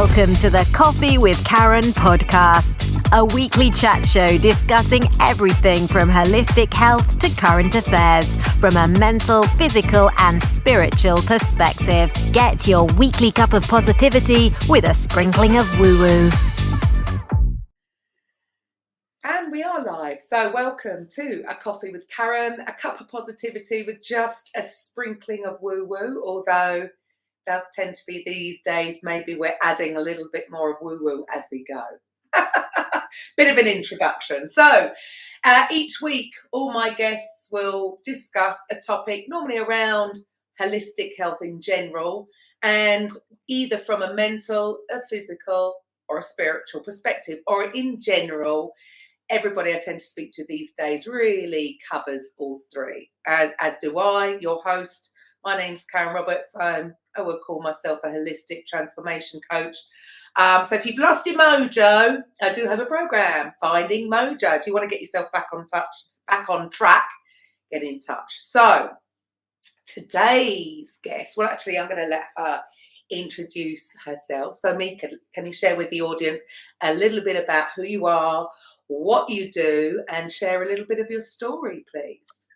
Welcome to the Coffee with Karen podcast, a weekly chat show discussing everything from holistic health to current affairs from a mental, physical and spiritual perspective. Get your weekly cup of positivity with a sprinkling of woo-woo. And we are live. So welcome to A Coffee with Karen, a cup of positivity with just a sprinkling of woo-woo, although it does tend to be these days, maybe we're adding a little bit more of woo-woo as we go. Bit of an introduction. So each week, all my guests will discuss a topic, normally around holistic health in general, and either from a mental, a physical, or a spiritual perspective, or in general. Everybody I tend to speak to these days really covers all three, as do I, your host. My name's Karen Roberts. I would call myself a holistic transformation coach. So if you've lost your mojo, I do have a program, Finding Mojo. If you want to get yourself back on track, get in touch. So today's guest, well, actually, I'm going to let her introduce herself. So Meike, can you share with the audience a little bit about who you are, what you do, and share a little bit of your story, please?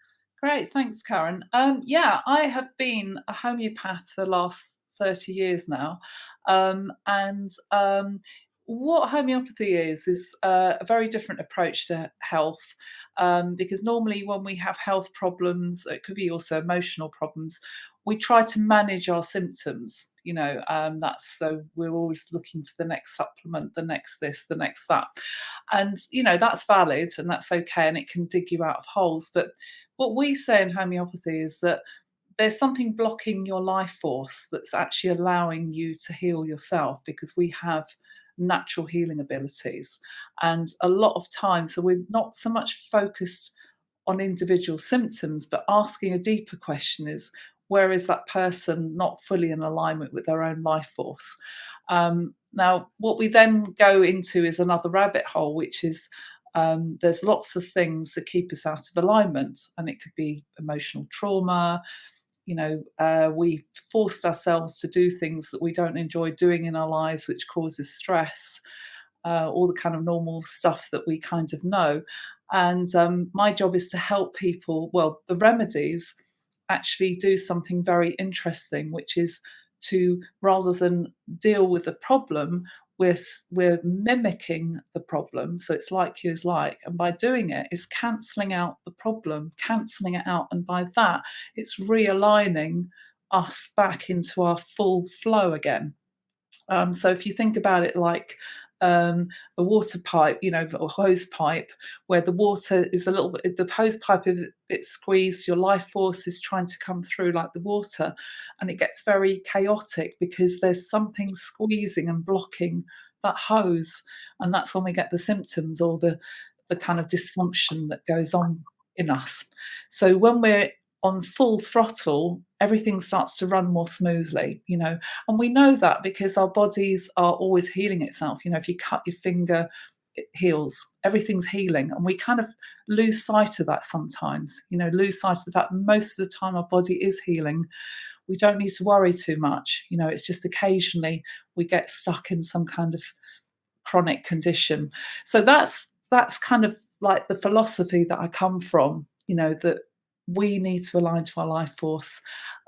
Great, thanks, Karen. I have been a homeopath for the last 30 years now. What homeopathy is a very different approach to health, because normally when we have health problems, it could be also emotional problems, we try to manage our symptoms. That's so we're always looking for the next supplement, the next this, the next that. And, that's valid and that's okay, and it can dig you out of holes. But what we say in homeopathy is that there's something blocking your life force that's actually allowing you to heal yourself, because we have natural healing abilities. And a lot of times, so we're not so much focused on individual symptoms, but asking a deeper question is, where is that person not fully in alignment with their own life force? Now, what we then go into is another rabbit hole, which is there's lots of things that keep us out of alignment, and it could be emotional trauma. We forced ourselves to do things that we don't enjoy doing in our lives, which causes stress, all the kind of normal stuff that we kind of know. And my job is to help people, the remedies actually do something very interesting, which is to, rather than deal with the problem, we're mimicking the problem. So it's like is like, and by doing it, it's cancelling out the problem, cancelling it out, and by that, it's realigning us back into our full flow again. So if you think about it like a water pipe, a hose pipe, where the water is a little bit, the hose pipe is it's squeezed, your life force is trying to come through like the water, and it gets very chaotic because there's something squeezing and blocking that hose, and that's when we get the symptoms or the kind of dysfunction that goes on in us. So when we're on full throttle, everything starts to run more smoothly, and we know that because our bodies are always healing itself. If you cut your finger, it heals, everything's healing, and we kind of lose sight of that sometimes, lose sight of the fact most of the time our body is healing. We don't need to worry too much, it's just occasionally we get stuck in some kind of chronic condition. So that's kind of like the philosophy that I come from, that we need to align to our life force,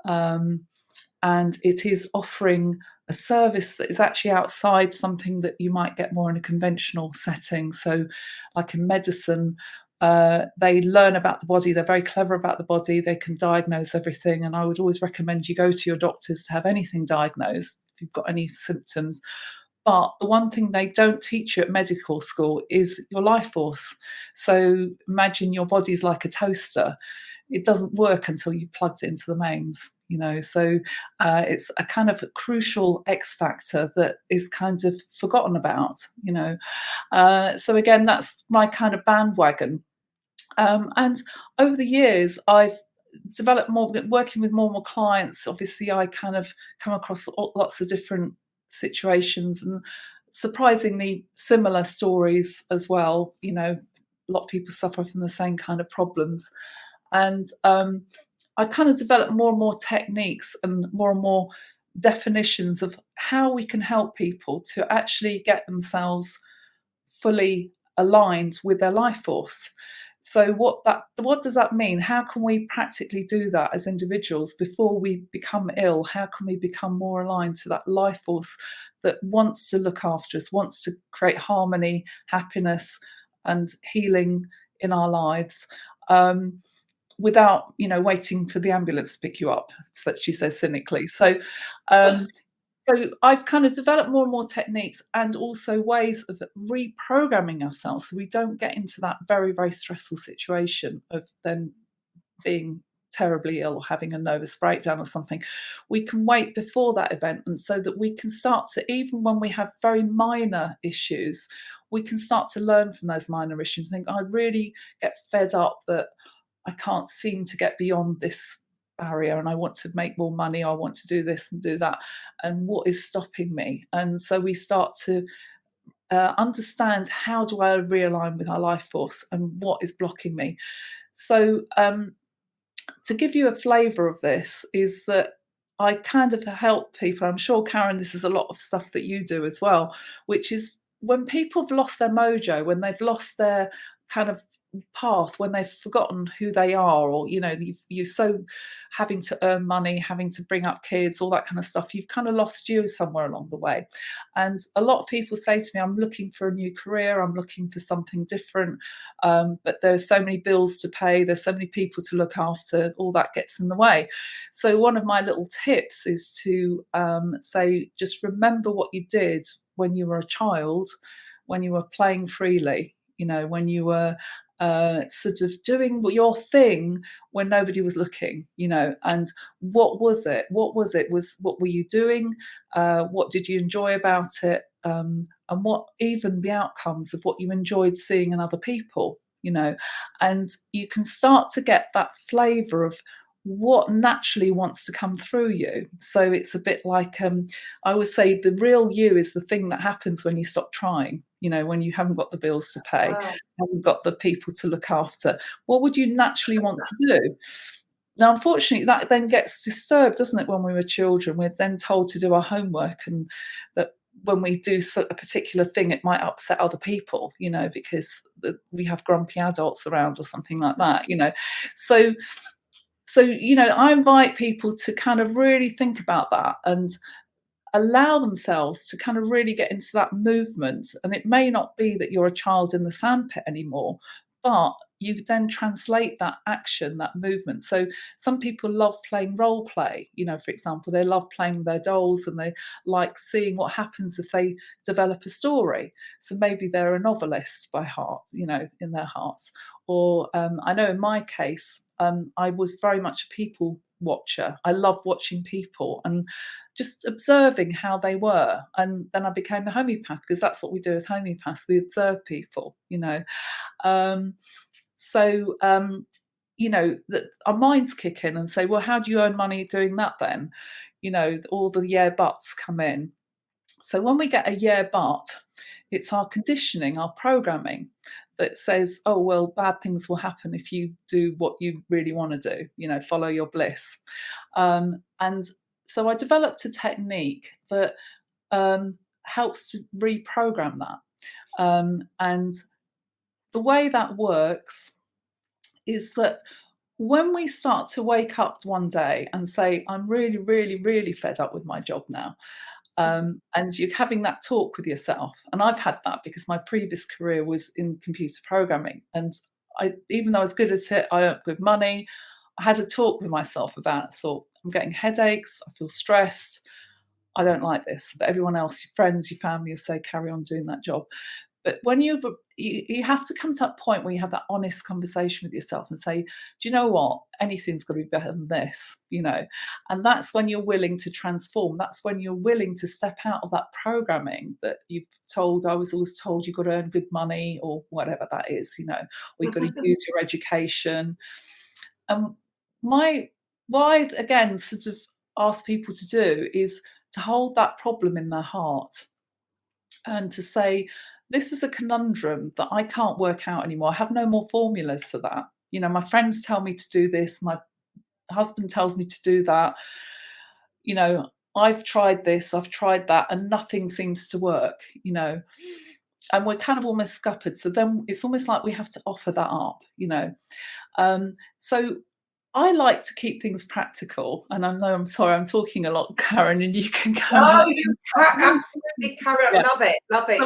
and it is offering a service that is actually outside something that you might get more in a conventional setting. So like in medicine, they learn about the body, they're very clever about the body, they can diagnose everything, and I would always recommend you go to your doctors to have anything diagnosed if you've got any symptoms. But the one thing they don't teach you at medical school is your life force. So imagine your body's like a toaster. It doesn't work until you plugged it into the mains, so it's a kind of crucial X factor that is kind of forgotten about, so again, that's my kind of bandwagon. And over the years, I've developed more, working with more and more clients. Obviously, I kind of come across lots of different situations and surprisingly similar stories as well. A lot of people suffer from the same kind of problems. And I kind of developed more and more techniques and more definitions of how we can help people to actually get themselves fully aligned with their life force. So what does that mean? How can we practically do that as individuals before we become ill? How can we become more aligned to that life force that wants to look after us, wants to create harmony, happiness, and healing in our lives? Without waiting for the ambulance to pick you up, so she says cynically. So I've kind of developed more and more techniques and also ways of reprogramming ourselves so we don't get into that very, very stressful situation of then being terribly ill or having a nervous breakdown or something. We can wait before that event, and so that we can start to, even when we have very minor issues, we can start to learn from those minor issues and think, I really get fed up that I can't seem to get beyond this barrier, and I want to make more money, I want to do this and do that, and what is stopping me? And so we start to understand, how do I realign with our life force and what is blocking me? So to give you a flavour of this is that I kind of help people. I'm sure, Karen, this is a lot of stuff that you do as well, which is when people have lost their mojo, when they've lost their kind of path, when they've forgotten who they are, or you're so having to earn money, having to bring up kids, all that kind of stuff, you've kind of lost you somewhere along the way. And a lot of people say to me, I'm looking for a new career, I'm looking for something different, but there's so many bills to pay, there's so many people to look after, all that gets in the way. So one of my little tips is to say, just remember what you did when you were a child, when you were playing freely, when you were sort of doing your thing when nobody was looking, and what was it? What were you doing? What did you enjoy about it? And what even the outcomes of what you enjoyed seeing in other people, and you can start to get that flavour of what naturally wants to come through you. So it's a bit like, I always say, the real you is the thing that happens when you stop trying, when you haven't got the bills to pay, haven't got the people to look after. What would you naturally want to do? Now, unfortunately, that then gets disturbed, doesn't it? When we were children, we're then told to do our homework, and that when we do a particular thing, it might upset other people, because we have grumpy adults around or something like that, So, I invite people to kind of really think about that and allow themselves to kind of really get into that movement. And it may not be that you're a child in the sandpit anymore, but you then translate that action, that movement. So some people love playing role play, for example, they love playing with their dolls and they like seeing what happens if they develop a story. So maybe they're a novelist by heart, in their hearts. Or I know in my case, I was very much a people watcher. I love watching people and just observing how they were. And then I became a homeopath, because that's what we do as homeopaths. We observe people, that our minds kick in and say, well, how do you earn money doing that then? All the yeah buts come in. So when we get a yeah but, it's our conditioning, our programming that says, oh, well, bad things will happen if you do what you really want to do, follow your bliss. And so I developed a technique that helps to reprogram that. And the way that works is that when we start to wake up one day and say, I'm really, really, really fed up with my job now, and you're having that talk with yourself. And I've had that because my previous career was in computer programming. And even though I was good at it, I earned good money. I had a talk with myself about it. I thought, I'm getting headaches, I feel stressed, I don't like this. But everyone else, your friends, your family, say, carry on doing that job. But when you have to come to that point where you have that honest conversation with yourself and say, do you know what? Anything's got to be better than this, And that's when you're willing to transform. That's when you're willing to step out of that programming that I was always told you've got to earn good money or whatever that is, or you've got to use your education. What I, again, sort of ask people to do is to hold that problem in their heart and to say, this is a conundrum that I can't work out anymore. I have no more formulas for that. My friends tell me to do this. My husband tells me to do that. I've tried this, I've tried that, and nothing seems to work, and we're kind of almost scuppered. So then it's almost like we have to offer that up. So I like to keep things practical, and I know I'm sorry I'm talking a lot, Karen, and you can go. No, you absolutely carry on. Yeah. Love it, love it.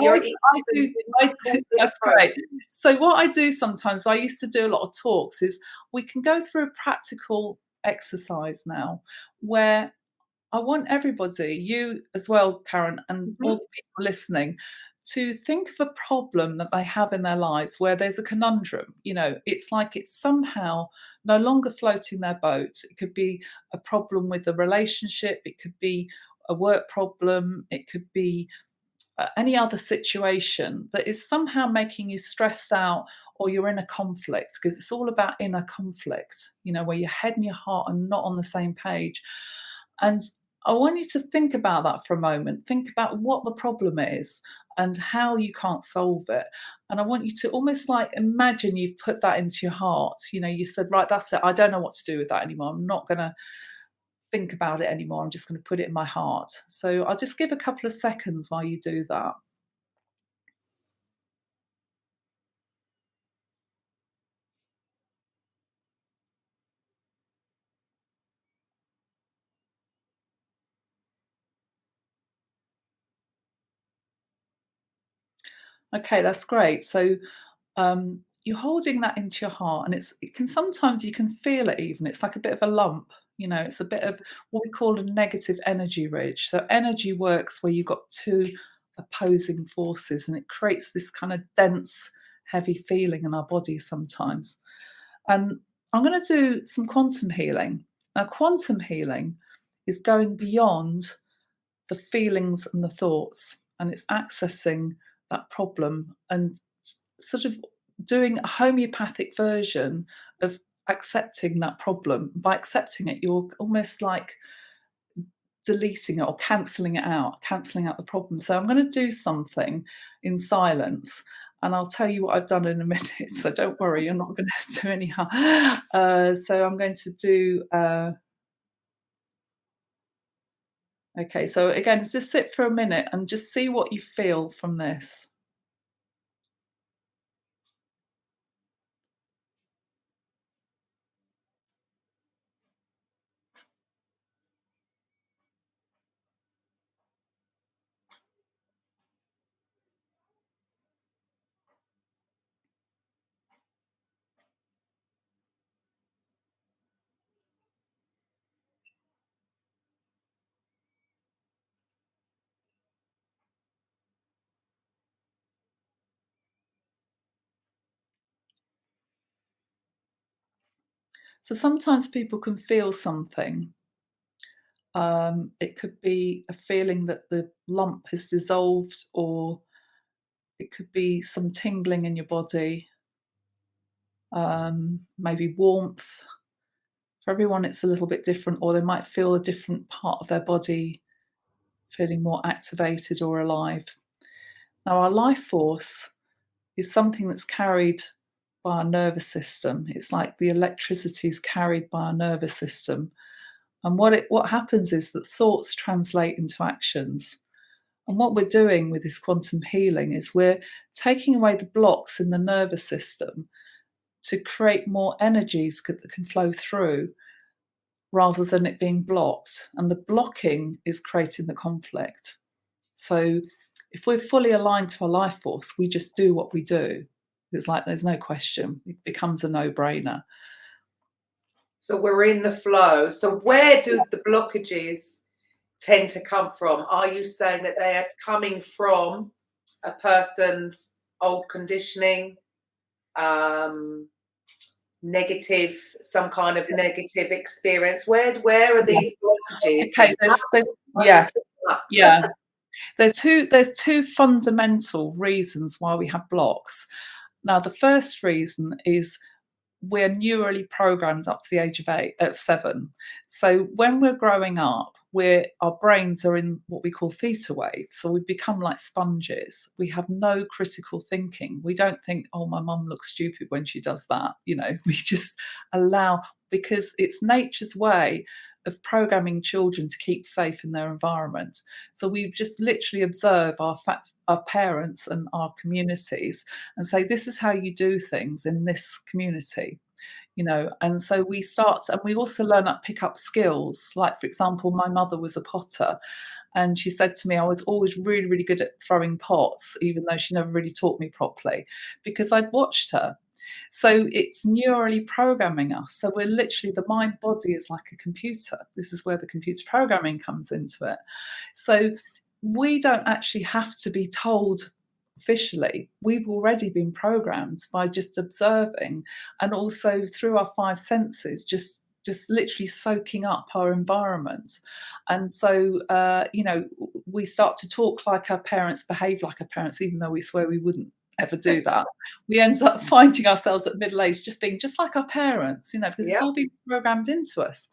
So that's great. So what I do sometimes, I used to do a lot of talks, is we can go through a practical exercise now where I want everybody, you as well, Karen, and all the people listening, to think of a problem that they have in their lives where there's a conundrum. It's like it's somehow no longer floating their boat. It could be a problem with a relationship, it could be a work problem, it could be any other situation that is somehow making you stressed out, or you're in a conflict, because it's all about inner conflict, where your head and your heart are not on the same page. And I want you to think about that for a moment. Think about what the problem is and how you can't solve it. And I want you to almost like imagine you've put that into your heart. You said, right, that's it. I don't know what to do with that anymore. I'm not going to think about it anymore. I'm just going to put it in my heart. So I'll just give a couple of seconds while you do that. Okay, that's great. So you're holding that into your heart, and sometimes you can feel it even. It's like a bit of a lump, it's a bit of what we call a negative energy ridge. So energy works where you've got two opposing forces, and it creates this kind of dense, heavy feeling in our bodies sometimes. And I'm going to do some quantum healing. Now, quantum healing is going beyond the feelings and the thoughts, and it's accessing that problem and sort of doing a homeopathic version of accepting that problem. By accepting it, you're almost like deleting it or cancelling out the problem. So I'm going to do something in silence, and I'll tell you what I've done in a minute. So don't worry, you're not going to do any harm. So I'm going to do... Okay, so again, just sit for a minute and just see what you feel from this. So sometimes people can feel something. It could be a feeling that the lump has dissolved, or it could be some tingling in your body, maybe warmth. For everyone, it's a little bit different, or they might feel a different part of their body feeling more activated or alive. Now, our life force is something that's carried by our nervous system. It's like the electricity is carried by our nervous system. And what happens is that thoughts translate into actions. And what we're doing with this quantum healing is we're taking away the blocks in the nervous system to create more energies that can flow through, rather than it being blocked. And the blocking is creating the conflict. So if we're fully aligned to our life force, we just do what we do. It's like there's no question. It becomes a no-brainer. So we're in the flow. So where do the blockages tend to come from? Are you saying that they are coming from a person's old conditioning, negative, some kind of negative experience? Where are these blockages? Okay, there's two fundamental reasons why we have blocks. Now, the first reason is we're neurally programmed up to the age of 7. So when we're growing up, our brains are in what we call theta waves. So we become like sponges. We have no critical thinking. We don't think, oh, my mum looks stupid when she does that. We just allow, because it's nature's way of programming children to keep safe in their environment. So we just literally observe our parents and our communities and say, this is how you do things in this community. And so we start, and we also pick up skills. Like, for example, my mother was a potter, and she said to me, I was always really, really good at throwing pots, even though she never really taught me properly, because I'd watched her. So it's neurally programming us. So we're literally, the mind body is like a computer. This is where the computer programming comes into it. So we don't actually have to be told officially. We've already been programmed by just observing, and also through our five senses, just literally soaking up our environment. And so we start to talk like our parents, behave like our parents, even though we swear we wouldn't ever do that. We end up finding ourselves at middle age just being just like our parents, because it's all been programmed into us.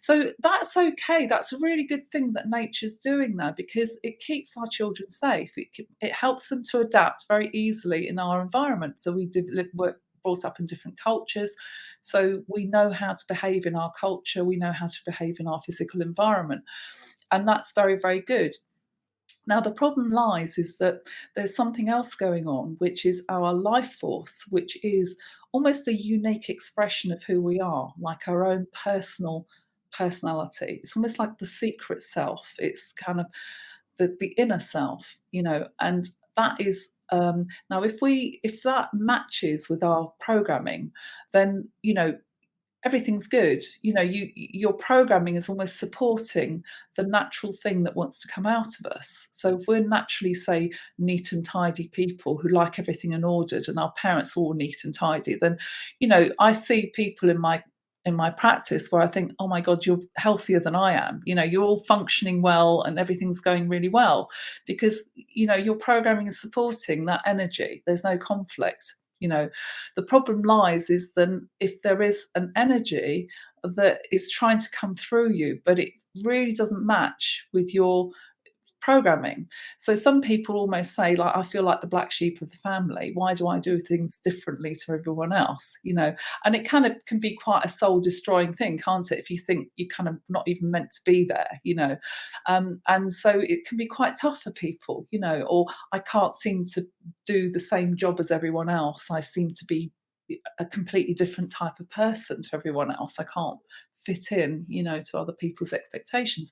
So that's okay. That's a really good thing that nature's doing there, because it keeps our children safe. It helps them to adapt very easily in our environment. So we're brought up in different cultures, so we know how to behave in our culture. We know how to behave in our physical environment, and that's very, very good. Now, the problem lies is that there's something else going on, which is our life force, which is almost a unique expression of who we are, like our own personal personality. It's almost like the secret self. It's kind of the inner self, and that is now if that matches with our programming, then everything's good. Your programming is almost supporting the natural thing that wants to come out of us. So if we're naturally, say, neat and tidy people who like everything in ordered, and our parents are all neat and tidy, then I see people in my practice where I think, oh my God, you're healthier than I am. You're all functioning well and everything's going really well, because your programming is supporting that energy. There's no conflict. The problem lies is then if there is an energy that is trying to come through you, but it really doesn't match with your programming. So some people almost say, like, I feel like the black sheep of the family. Why do I do things differently to everyone else? And it kind of can be quite a soul destroying thing, can't it? If you think you're kind of not even meant to be there, and so it can be quite tough for people, or I can't seem to do the same job as everyone else. I seem to be a completely different type of person to everyone else. I can't fit in, to other people's expectations.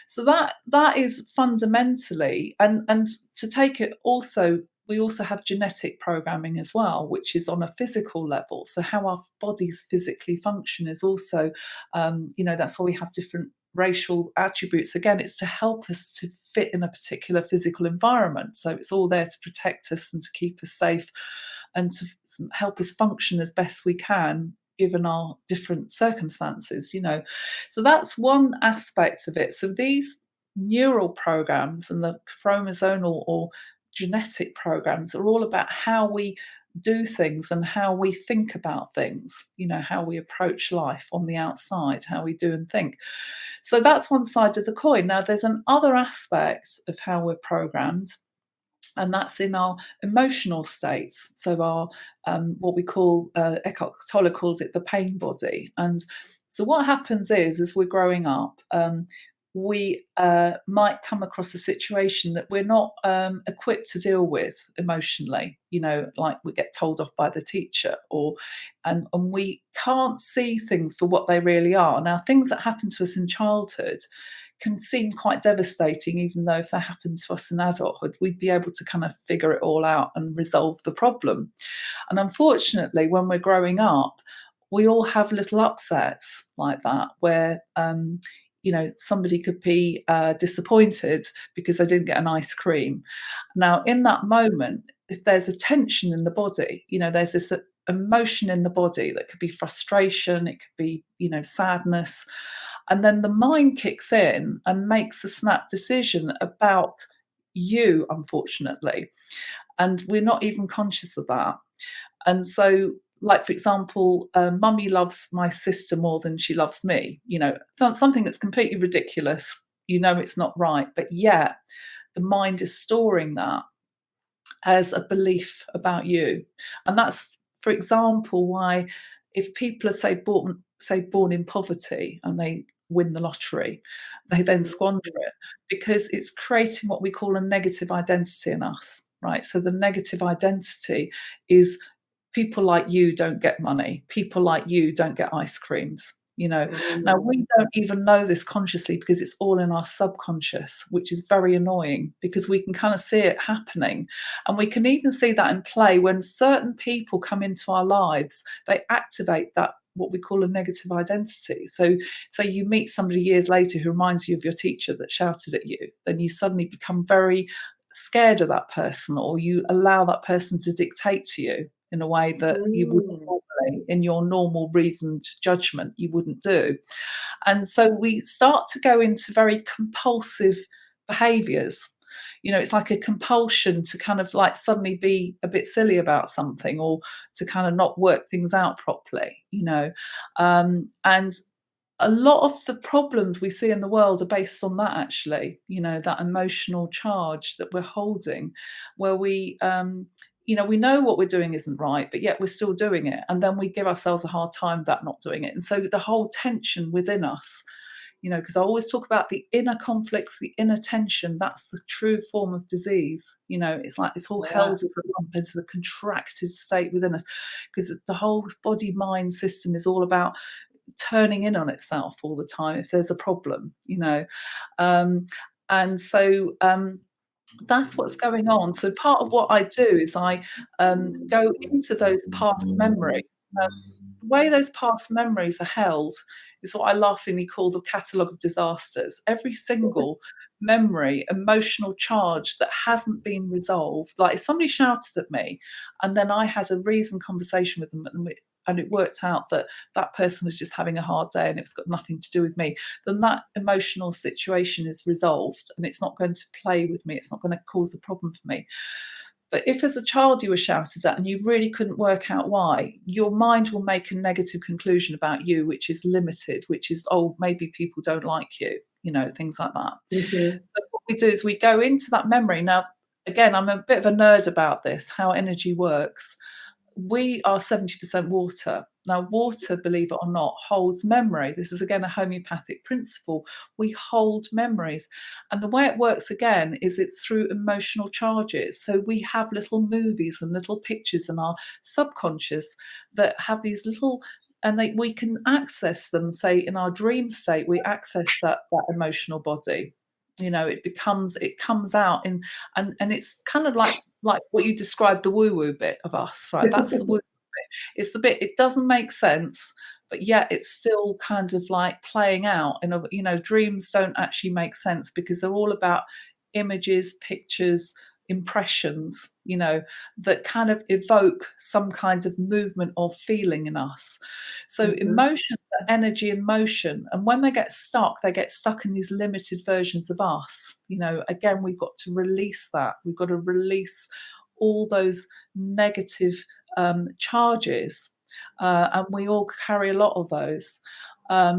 So that is fundamentally, and to take it also, we also have genetic programming as well, which is on a physical level. So how our bodies physically function is also, that's why we have different racial attributes. Again, it's to help us to fit in a particular physical environment. So it's all there to protect us and to keep us safe and to help us function as best we can, given our different circumstances, So that's one aspect of it. So these neural programs and the chromosomal or genetic programs are all about how we do things and how we think about things, how we approach life on the outside, how we do and think. So that's one side of the coin. Now, there's another aspect of how we're programmed, and that's in our emotional states. So our what we call Eckhart Tolle called it the pain body. And so what happens is, as we're growing up, we might come across a situation that we're not equipped to deal with emotionally. Like we get told off by the teacher, and we can't see things for what they really are. Now, things that happen to us in childhood can seem quite devastating, even though if that happened to us in adulthood, we'd be able to kind of figure it all out and resolve the problem. And unfortunately, when we're growing up, we all have little upsets like that, where somebody could be disappointed because they didn't get an ice cream. Now, in that moment, if there's a tension in the body, there's this emotion in the body that could be frustration, it could be, sadness. And then the mind kicks in and makes a snap decision about you, unfortunately. And we're not even conscious of that. And so, like, for example, mummy loves my sister more than she loves me. That's something that's completely ridiculous. It's not right. But yet the mind is storing that as a belief about you. And that's, for example, why if people are, say, born in poverty and they win the lottery. They then squander it because it's creating what we call a negative identity in us, right? So the negative identity is people like you don't get money. People like you don't get ice creams. Now we don't even know this consciously because it's all in our subconscious, which is very annoying because we can kind of see it happening. And we can even see that in play when certain people come into our lives, they activate that what we call a negative identity. So you meet somebody years later who reminds you of your teacher that shouted at you, then you suddenly become very scared of that person, or you allow that person to dictate to you in a way that you wouldn't normally, in your normal reasoned judgment, you wouldn't do. And so we start to go into very compulsive behaviors. It's like a compulsion to kind of like suddenly be a bit silly about something, or to kind of not work things out properly, and a lot of the problems we see in the world are based on that, actually, that emotional charge that we're holding, where we we know what we're doing isn't right, but yet we're still doing it. And then we give ourselves a hard time about not doing it. And so the whole tension within us, because I always talk about the inner conflicts, the inner tension, that's the true form of disease. It's like it's all held as a lump, as a contracted state within us, because the whole body mind system is all about turning in on itself all the time if there's a problem, and so that's what's going on. So part of what I do is I go into those past memories. The way those past memories are held is what I laughingly call the catalogue of disasters. Every single memory, emotional charge that hasn't been resolved, like if somebody shouted at me and then I had a reasoned conversation with them, and it worked out that that person was just having a hard day and it's got nothing to do with me, then that emotional situation is resolved and it's not going to play with me. It's not going to cause a problem for me. But if as a child you were shouted at and you really couldn't work out why, your mind will make a negative conclusion about you, which is limited, which is, oh, maybe people don't like you, things like that. So what we do is we go into that memory. Now, again, I'm a bit of a nerd about this, how energy works. We are 70% water. Now, water, believe it or not, holds memory. This is, again, a homeopathic principle. We hold memories. And the way it works, again, is it's through emotional charges. So we have little movies and little pictures in our subconscious that have these little, and we can access them, say, in our dream state, we access that emotional body. It comes out in, and it's kind of like what you described, the woo-woo bit of us, right? That's the woo bit. It's the bit, it doesn't make sense, but yet it's still kind of like playing out. And dreams don't actually make sense because they're all about images, pictures, impressions, that kind of evoke some kind of movement or feeling in us. So emotions are energy in motion. And when they get stuck in these limited versions of us. Again, we've got to release that. We've got to release all those negative charges. And we all carry a lot of those. I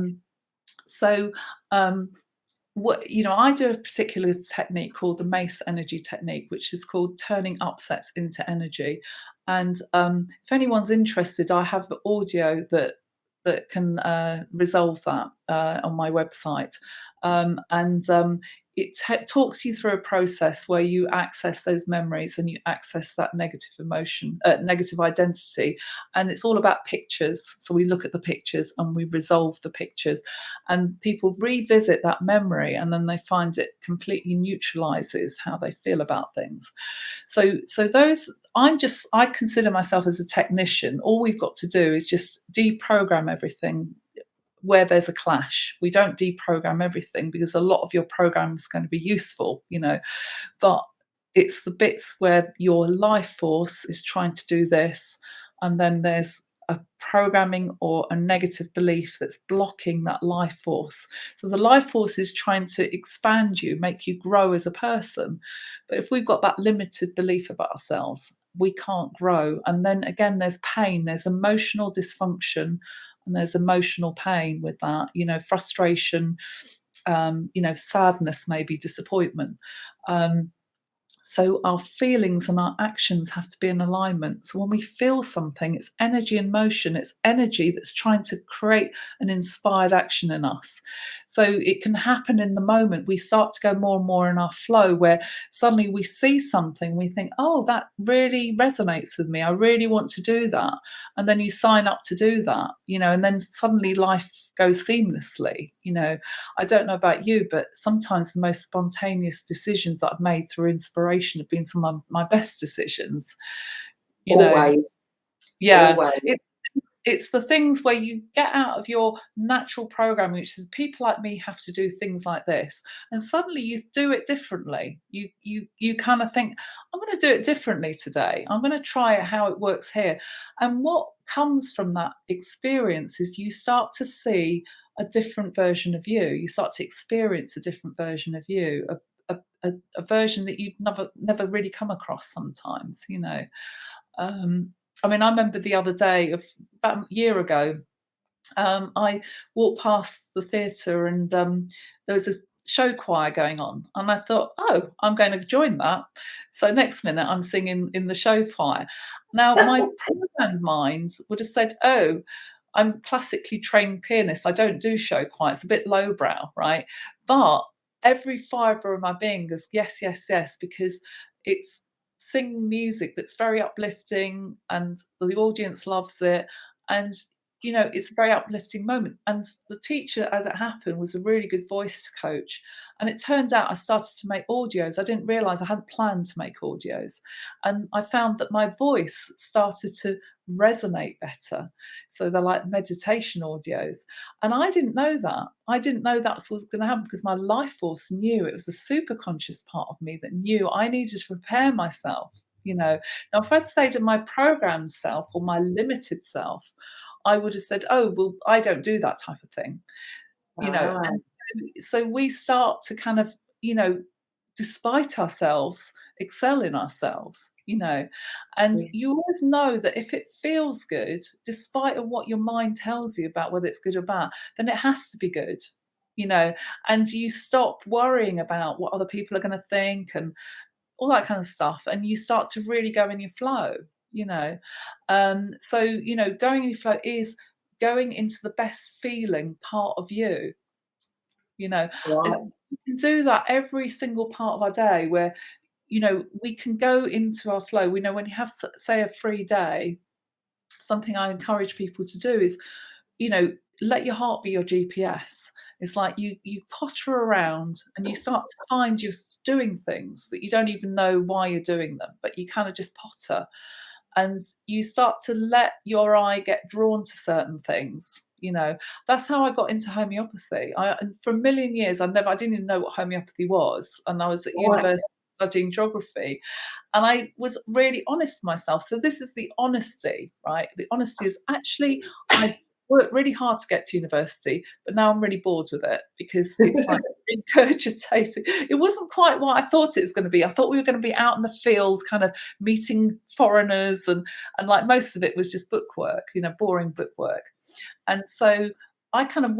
do a particular technique called the MACE energy technique, which is called turning upsets into energy. And if anyone's interested, I have the audio that can resolve that on my website. It talks you through a process where you access those memories and you access that negative emotion, negative identity. And it's all about pictures. So we look at the pictures and we resolve the pictures. And people revisit that memory and then they find it completely neutralizes how they feel about things. So those, I consider myself as a technician. All we've got to do is just deprogram everything where there's a clash. We don't deprogram everything because a lot of your program is going to be useful, but it's the bits where your life force is trying to do this, and then there's a programming or a negative belief that's blocking that life force. So the life force is trying to expand you, make you grow as a person. But if we've got that limited belief about ourselves, we can't grow. And then again, there's pain, there's emotional dysfunction, and there's emotional pain with that, frustration, sadness, maybe disappointment. So our feelings and our actions have to be in alignment. So when we feel something, it's energy in motion. It's energy that's trying to create an inspired action in us. So it can happen in the moment. We start to go more and more in our flow, where suddenly we see something, we think, oh, that really resonates with me. I really want to do that. And then you sign up to do that, and then suddenly life goes seamlessly. I don't know about you, but sometimes the most spontaneous decisions that I've made through inspiration have been some of my best decisions. Always. Yeah. Always. It's the things where you get out of your natural programming, which is people like me have to do things like this, and suddenly you do it differently. You kind of think, I'm going to do it differently today. I'm going to try it how it works here. And what comes from that experience is you start to see a different version of you. You start to experience a different version of you, a version that you've never really come across sometimes. I remember the other day, about a year ago, I walked past the theatre and there was a show choir going on. And I thought, oh, I'm going to join that. So next minute, I'm singing in the show choir. Now, my programmed mind would have said, oh, I'm classically trained pianist. I don't do show choir. It's a bit lowbrow, right? But every fibre of my being goes, yes, yes, yes, because it's singing music that's very uplifting and the audience loves it. And it's a very uplifting moment. And the teacher, as it happened, was a really good voice coach. And it turned out I started to make audios. I didn't realise I hadn't planned to make audios. And I found that my voice started to resonate better. So they're like meditation audios. And I didn't know that. I didn't know that's what was going to happen because my life force knew. It was a super conscious part of me that knew I needed to prepare myself. Now, if I'd say to my programmed self or my limited self, I would have said, oh, well, I don't do that type of thing, and so we start to kind of, despite ourselves, excel in ourselves, and you always know that if it feels good, despite of what your mind tells you about whether it's good or bad, then it has to be good, and you stop worrying about what other people are going to think and all that kind of stuff, and you start to really go in your flow. So going in your flow is going into the best feeling part of you. Right. We can do that every single part of our day where we can go into our flow. We know when you have, say, a free day, something I encourage people to do is let your heart be your GPS. It's like you potter around and you start to find you're doing things that you don't even know why you're doing them, but you kind of just potter. And you start to let your eye get drawn to certain things. That's how I got into homeopathy. And for a million years, I didn't even know what homeopathy was. And I was at university studying geography. And I was really honest to myself. So this is the honesty, right? The honesty is actually, I worked really hard to get to university, but now I'm really bored with it because it's like regurgitating. It wasn't quite what I thought it was going to be. I thought we were going to be out in the field, kind of meeting foreigners, and like most of it was just bookwork, boring bookwork. And so I kind of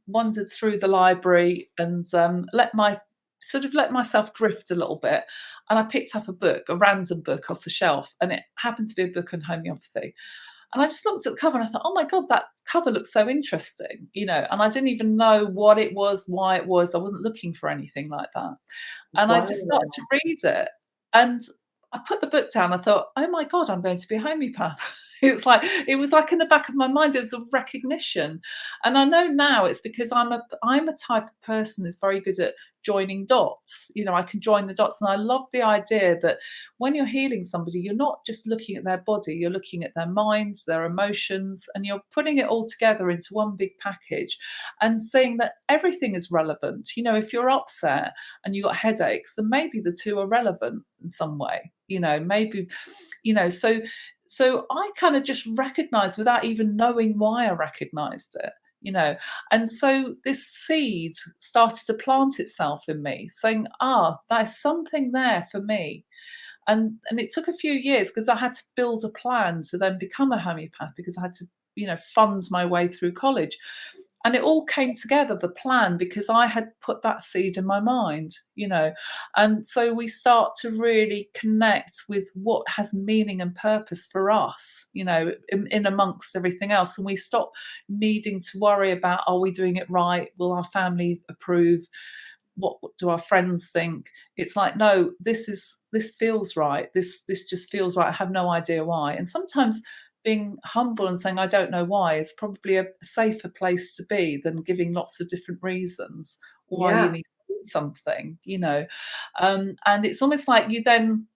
wandered through the library and let myself drift a little bit. And I picked up a random book off the shelf, and it happened to be a book on homeopathy. And I just looked at the cover and I thought, oh my God, that cover looks so interesting, and I didn't even know what it was, why it was. I wasn't looking for anything like that. And I just started to read it. And I put the book down. I thought, oh my God, I'm going to be a homeopath. It was like in the back of my mind, it was a recognition. And I know now it's because I'm a type of person that's very good at joining dots. I can join the dots. And I love the idea that when you're healing somebody, you're not just looking at their body, you're looking at their minds, their emotions, and you're putting it all together into one big package and saying that everything is relevant. If you're upset and you got headaches, then maybe the two are relevant in some way, maybe, so I kind of just recognized without even knowing why I recognized it, and so this seed started to plant itself in me saying, there's something there for me. And it took a few years because I had to build a plan to then become a homeopath because I had to, fund my way through college. and it all came together, the plan, because I had put that seed in my mind, and so we start to really connect with what has meaning and purpose for us, in amongst everything else, and we stop needing to worry about, are we doing it right, will our family approve, what do our friends think. It's like, no, this feels right, this just feels right, I have no idea why. And sometimes being humble and saying I don't know why is probably a safer place to be than giving lots of different reasons why you need to do something, and it's almost like you then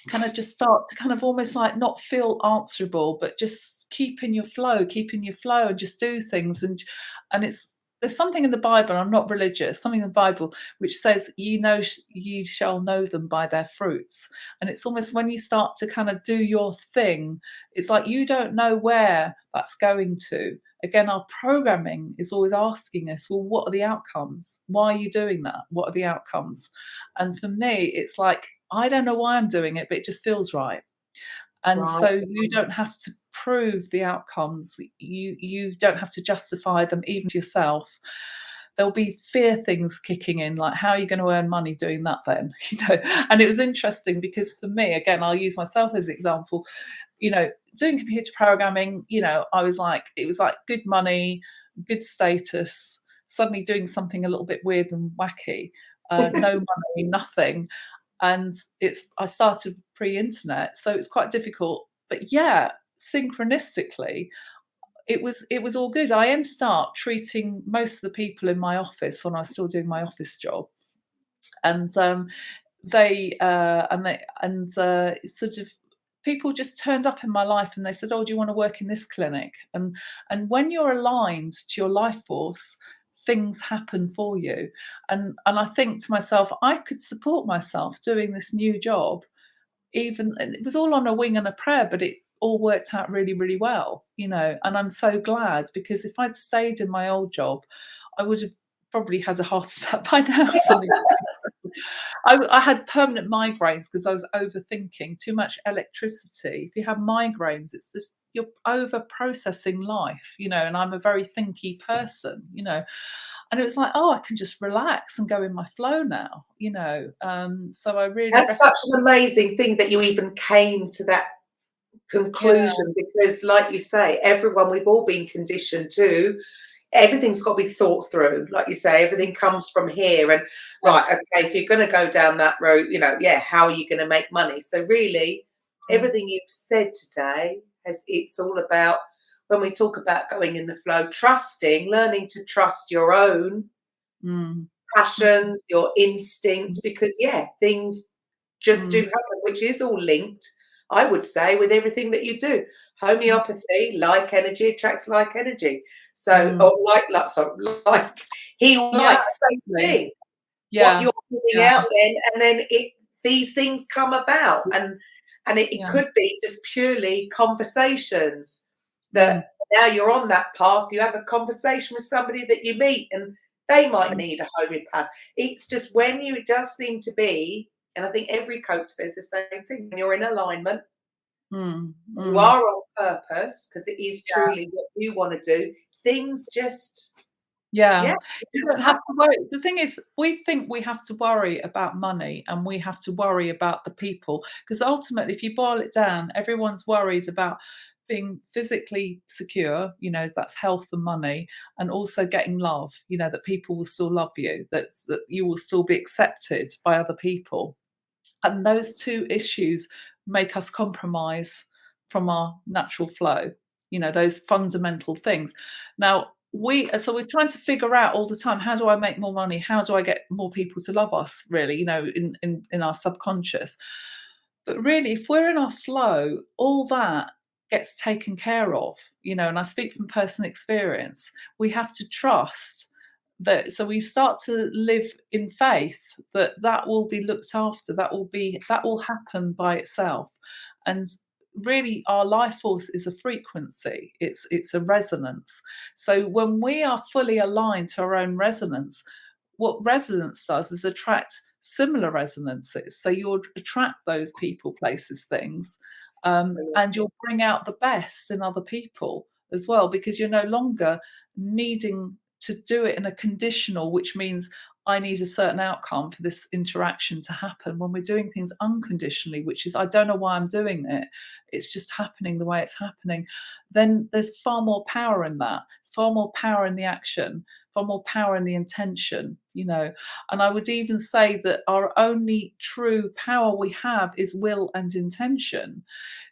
kind of just start to kind of almost like not feel answerable, but just keep in your flow and just do things. And there's something in the Bible, I'm not religious, something in the Bible which says, you shall know them by their fruits. And it's almost when you start to kind of do your thing, it's like you don't know where that's going to. Again, our programming is always asking us, well, what are the outcomes? Why are you doing that? What are the outcomes? And for me, it's like, I don't know why I'm doing it, but it just feels right. And so you don't have to prove the outcomes. You don't have to justify them even to yourself. There'll be fear things kicking in, like, how are you going to earn money doing that then? And it was interesting because for me, again, I'll use myself as an example, doing computer programming, I was like, it was like good money, good status, suddenly doing something a little bit weird and wacky, no money, nothing. And I started pre-internet, so it's quite difficult. But yeah, synchronistically, it was all good. I ended up treating most of the people in my office when I was still doing my office job, and sort of people just turned up in my life and they said, "Oh, do you want to work in this clinic?" And when you're aligned to your life force, things happen for you. And I think to myself, I could support myself doing this new job, even, and it was all on a wing and a prayer, but it all worked out really, really well, and I'm so glad, because if I'd stayed in my old job, I would have probably had a heart attack by now. Something. I had permanent migraines because I was overthinking, too much electricity. If you have migraines, it's just you're over processing life, and I'm a very thinky person, and it was like, oh, I can just relax and go in my flow now, so I really, that's such an amazing thing that you even came to that conclusion, because like you say, we've all been conditioned to, everything's got to be thought through. Like you say, everything comes from here, and right, okay, if you're going to go down that road, how are you going to make money? So really, everything you've said today, it's all about, when we talk about going in the flow, learning to trust your own passions, your instinct, because things just do happen, which is all linked, I would say, with everything that you do. Homeopathy, like energy attracts like energy. So, or like he like same thing. What you're putting out then, and then these things come about, and it could be just purely conversations that now you're on that path. You have a conversation with somebody that you meet, and they might need a homeopath. It's just it does seem to be, and I think every coach says the same thing, when you're in alignment, you are on purpose, because it is truly what you want to do, things just you don't have to worry. The thing is, we think we have to worry about money and we have to worry about the people, because ultimately, if you boil it down, everyone's worried about being physically secure, that's health and money, and also getting love, that people will still love you, that you will still be accepted by other people. And those two issues make us compromise from our natural flow, those fundamental things. Now, we're trying to figure out all the time, how do I make more money? How do I get more people to love us, really, in our subconscious? But really, if we're in our flow, all that gets taken care of, and I speak from personal experience. We have to trust that, so we start to live in faith that will be looked after, that will happen by itself. And really, our life force is a frequency, it's a resonance. So when we are fully aligned to our own resonance, what resonance does is attract similar resonances. So you'll attract those people, places, things, and you'll bring out the best in other people. as well, because you're no longer needing to do it in a conditional, which means I need a certain outcome for this interaction to happen. When we're doing things unconditionally, which is I don't know why I'm doing it, it's just happening the way it's happening, then there's far more power in that. It's far more power in the action, far more power in the intention, And I would even say that our only true power we have is will and intention.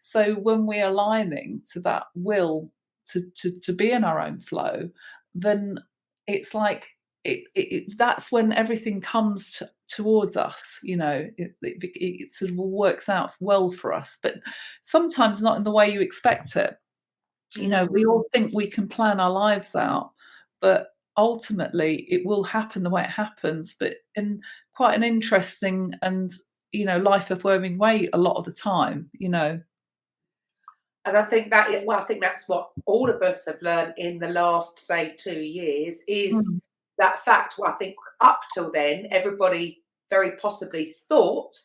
So when we're aligning to that will to be in our own flow, then it's like that's when everything comes towards us. It sort of works out well for us, but sometimes not in the way you expect it. We all think we can plan our lives out, but ultimately it will happen the way it happens, but in quite an interesting and life affirming way a lot of the time. And I think that's what all of us have learned in the last, say, 2 years is that fact. Well, I think up till then, everybody very possibly thought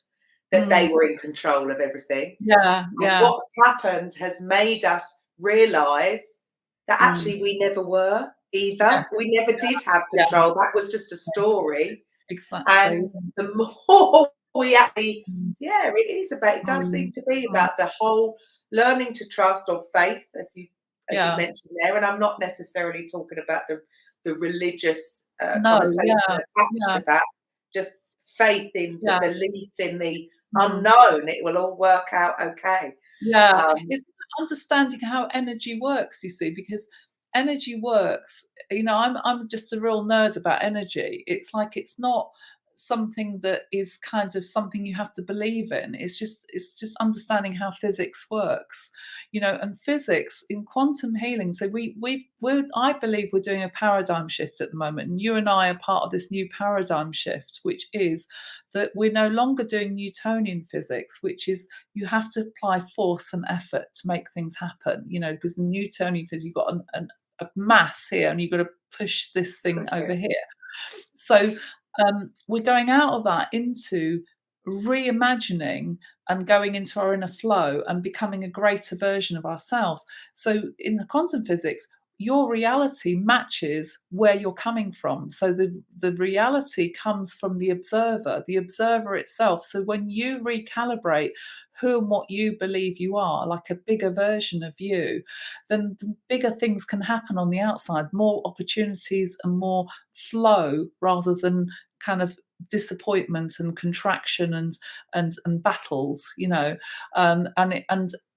that they were in control of everything. Yeah. And what's happened has made us realise that actually we never were either. Yeah. We never did have control. That was just a story. Exactly. And the more we actually, it does seem to be about the whole learning to trust or faith, as you mentioned there. And I'm not necessarily talking about the religious connotation attached to that. Just faith in the belief in the unknown. It will all work out okay. Yeah, it's understanding how energy works. You see, because energy works. I'm just a real nerd about energy. It's like it's not something that is kind of something you have to believe in. It's just understanding how physics works, and physics in quantum healing. So I believe we're doing a paradigm shift at the moment, and you and I are part of this new paradigm shift, which is that we're no longer doing Newtonian physics, which is you have to apply force and effort to make things happen, because in Newtonian physics you've got a mass here and you've got to push this thing over here. So we're going out of that into reimagining and going into our inner flow and becoming a greater version of ourselves. So in the quantum physics, your reality matches where you're coming from. So the reality comes from the observer itself. So when you recalibrate who and what you believe you are, like a bigger version of you, then bigger things can happen on the outside, more opportunities and more flow rather than kind of disappointment and contraction and battles, and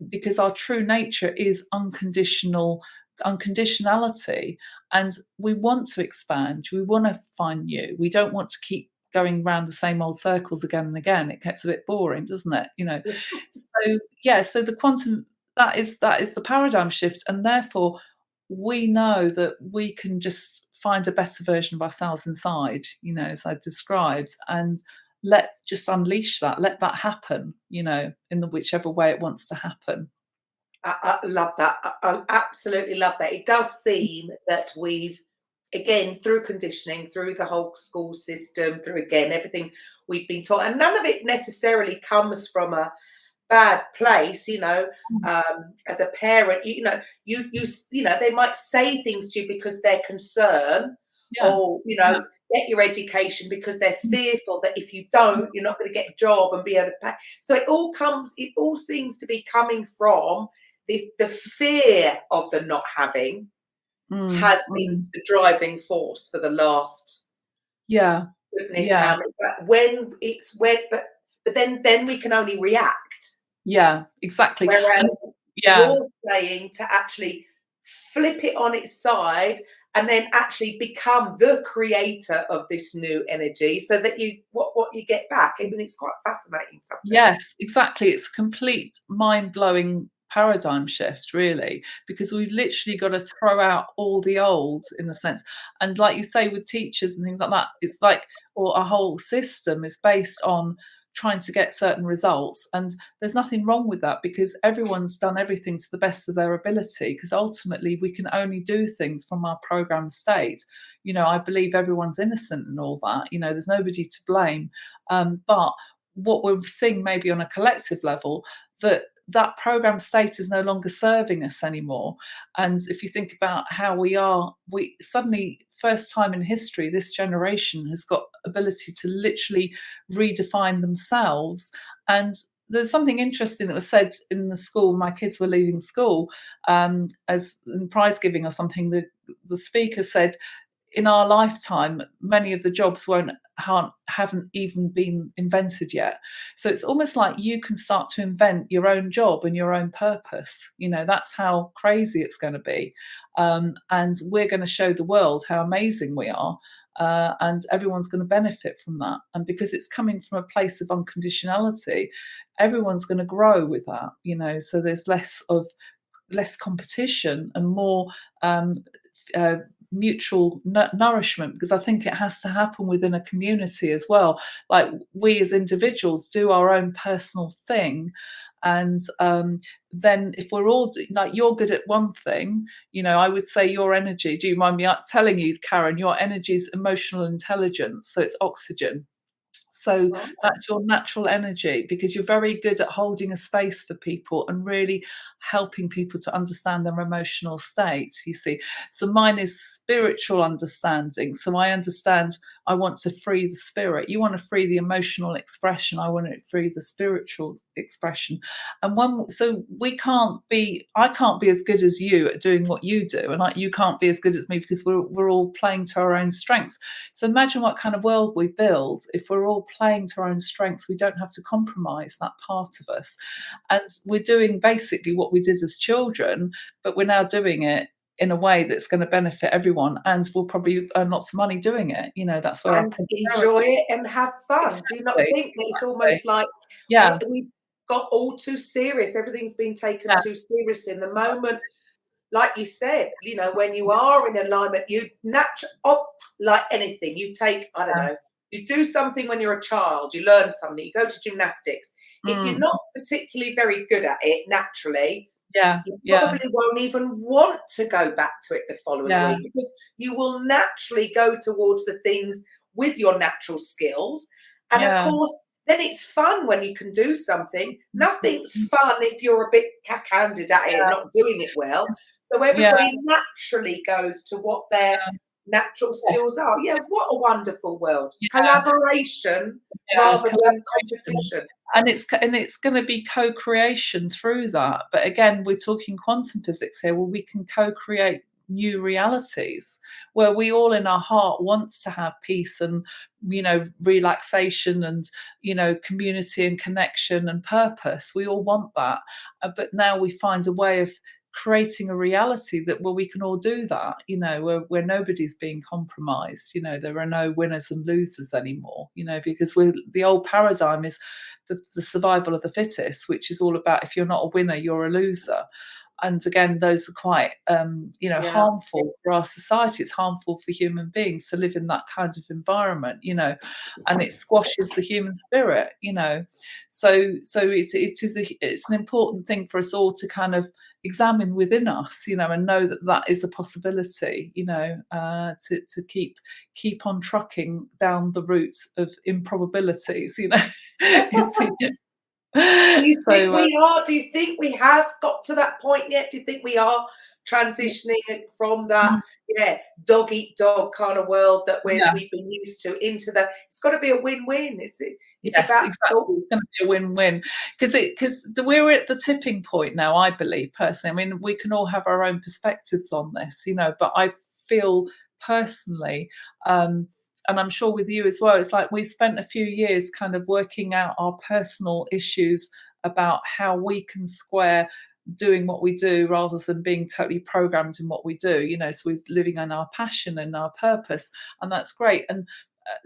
because our true nature is unconditionality, and we want to expand, we want to find new, we don't want to keep going around the same old circles again and again. It gets a bit boring, doesn't it? So the quantum, that is the paradigm shift, and therefore we know that we can just find a better version of ourselves inside, as I described, and just unleash that, let that happen, in the whichever way it wants to happen. I love that. I absolutely love that. It does seem that we've, again, through conditioning, through the whole school system, through, again, everything we've been taught, and none of it necessarily comes from a bad place, as a parent, they might say things to you because they're concerned, or, get your education because they're fearful that if you don't, you're not going to get a job and be able to pay. So it all seems to be coming from the fear of the not having has been the driving force for the last goodness how many, but then we can only react. Yeah, exactly. Whereas you're saying to actually flip it on its side and then actually become the creator of this new energy, so that what you get back. I mean, it's quite fascinating subject. Yes, exactly. It's a complete mind-blowing paradigm shift, really, because we've literally got to throw out all the old, in a sense. And like you say, with teachers and things like that, it's like, or our whole system is based on trying to get certain results, and there's nothing wrong with that, because everyone's done everything to the best of their ability, because ultimately we can only do things from our programmed state. I believe everyone's innocent and all that, there's nobody to blame, but what we're seeing maybe on a collective level, that that program state is no longer serving us anymore. And if you think about how we suddenly, first time in history, this generation has got ability to literally redefine themselves. And there's something interesting that was said in the school. My kids were leaving school, as in prize giving or something. The speaker said, in our lifetime, many of the jobs haven't even been invented yet. So it's almost like you can start to invent your own job and your own purpose. That's how crazy it's going to be. And we're going to show the world how amazing we are. And everyone's going to benefit from that. And because it's coming from a place of unconditionality, everyone's going to grow with that, so there's less competition and more mutual nourishment, because I think it has to happen within a community as well. Like, we as individuals do our own personal thing, and then if we're all like, you're good at one thing, I would say your energy, do you mind me telling you, Karen, your energy is emotional intelligence, so it's oxygen. So that's your natural energy, because you're very good at holding a space for people and really helping people to understand their emotional state, you see. So mine is spiritual understanding. So I understand I want to free the spirit. You want to free the emotional expression. I want to free the spiritual expression. And I can't be as good as you at doing what you do. And you can't be as good as me, because we're all playing to our own strengths. So imagine what kind of world we build if we're all playing to our own strengths. We don't have to compromise that part of us. And we're doing basically what we did as children, but we're now doing it in a way that's going to benefit everyone, and we'll probably earn lots of money doing it. That's where and enjoy it and have fun. Exactly. Do you not think that it's almost like we got all too serious? Everything's been taken too serious in the moment. Like you said, when you are in alignment, you like anything. You take, I don't know, you do something when you're a child, you learn something, you go to gymnastics. If you're not particularly very good at it naturally, you probably won't even want to go back to it the following week, because you will naturally go towards the things with your natural skills. And of course, then it's fun when you can do something. Nothing's fun if you're a bit cack-handed at it and not doing it well. So everybody naturally goes to what their natural skills are. Yeah, what a wonderful world. Collaboration rather than competition. And it's going to be co-creation through that. But again, we're talking quantum physics here, where we can co-create new realities, where we all in our heart wants to have peace and relaxation and community and connection and purpose. We all want that, but now we find a way of creating a reality where we can all do that, where nobody's being compromised. There are no winners and losers anymore, because the old paradigm is the survival of the fittest, which is all about, if you're not a winner, you're a loser. And again, those are quite, harmful for our society. It's harmful for human beings to live in that kind of environment, and it squashes the human spirit, So it's an important thing for us all to kind of examine within us, and know that is a possibility, to keep on trucking down the route of improbabilities, Do you think we have got to that point yet? Do you think we are transitioning from that dog eat dog kind of world that we've been used to into it's got to be a win-win? It's about exactly. It's going to be a win-win, because we're at the tipping point now, I believe personally. I mean, we can all have our own perspectives on this, but I feel personally, and I'm sure with you as well, it's like we spent a few years kind of working out our personal issues about how we can square doing what we do rather than being totally programmed in what we do, so we're living on our passion and our purpose, and that's great. And